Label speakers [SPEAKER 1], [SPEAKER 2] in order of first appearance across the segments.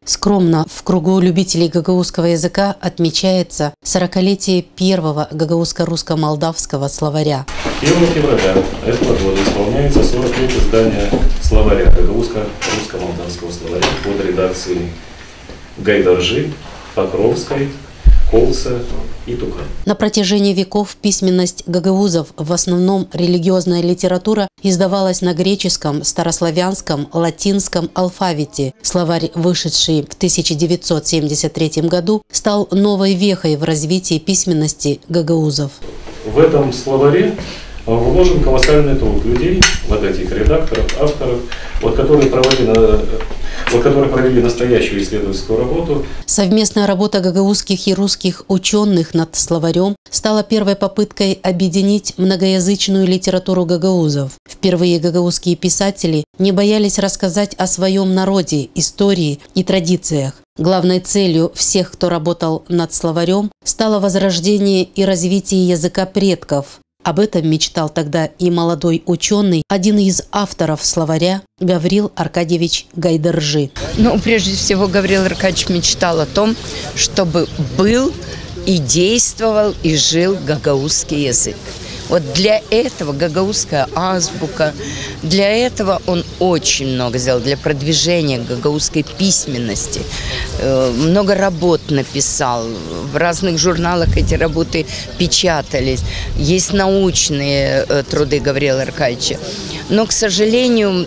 [SPEAKER 1] Скромно в кругу любителей гагаузского языка отмечается 40-летие первого гагаузско-русско-молдавского словаря.
[SPEAKER 2] 1 февраля этого года исполняется 40 лет издания словаря, гагаузско-русско-молдавского словаря под редакцией Гайдаржи, Покровской, Колца и Тука.
[SPEAKER 1] На протяжении веков письменность гагаузов, в основном религиозная литература, издавалась на греческом, старославянском, латинском алфавите. Словарь, вышедший в 1973 году, стал новой вехой в развитии письменности гагаузов.
[SPEAKER 2] В этом словаре вложен колоссальный труд людей, вот этих редакторов, авторов, которые провели настоящую исследовательскую работу.
[SPEAKER 1] Совместная работа гагаузских и русских ученых над словарем стала первой попыткой объединить многоязычную литературу гагаузов. Впервые гагаузские писатели не боялись рассказать о своем народе, истории и традициях. Главной целью всех, кто работал над словарем, стало возрождение и развитие языка предков. Об этом мечтал тогда и молодой ученый, один из авторов словаря, Гаврил Аркадьевич Гайдаржи.
[SPEAKER 3] Прежде всего, Гаврил Аркадьевич мечтал о том, чтобы был и действовал, и жил гагаузский язык. Вот для этого гагаузская азбука, для этого он очень много сделал, для продвижения гагаузской письменности. Много работ написал, в разных журналах эти работы печатались. Есть научные труды Гаврила Аркадьевича. Но, к сожалению,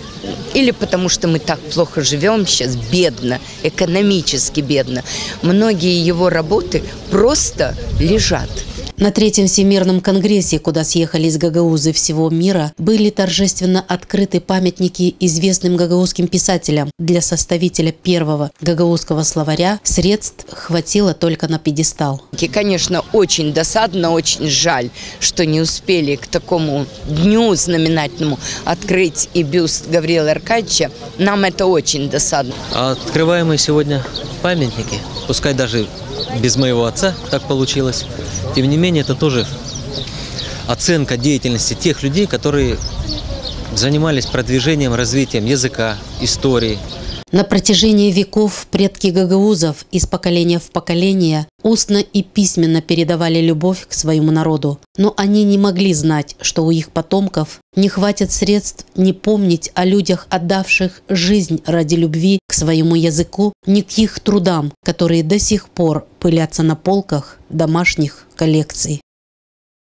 [SPEAKER 3] или потому что мы так плохо живем сейчас, бедно, экономически бедно, многие его работы просто лежат.
[SPEAKER 1] На Третьем Всемирном конгрессе, куда съехались гагаузы всего мира, были торжественно открыты памятники известным гагаузским писателям. Для составителя первого гагаузского словаря средств хватило только на пьедестал.
[SPEAKER 3] И, конечно, очень досадно, очень жаль, что не успели к такому дню знаменательному открыть и бюст Гаврила Аркадьевича. Нам это очень досадно.
[SPEAKER 4] Открываемые сегодня памятники, пускай даже без моего отца так получилось, тем не менее, это тоже оценка деятельности тех людей, которые занимались продвижением, развитием языка, истории.
[SPEAKER 1] На протяжении веков предки гагаузов из поколения в поколение устно и письменно передавали любовь к своему народу. Но они не могли знать, что у их потомков не хватит средств не помнить о людях, отдавших жизнь ради любви к своему языку, ни к их трудам, которые до сих пор пылятся на полках домашних коллекций.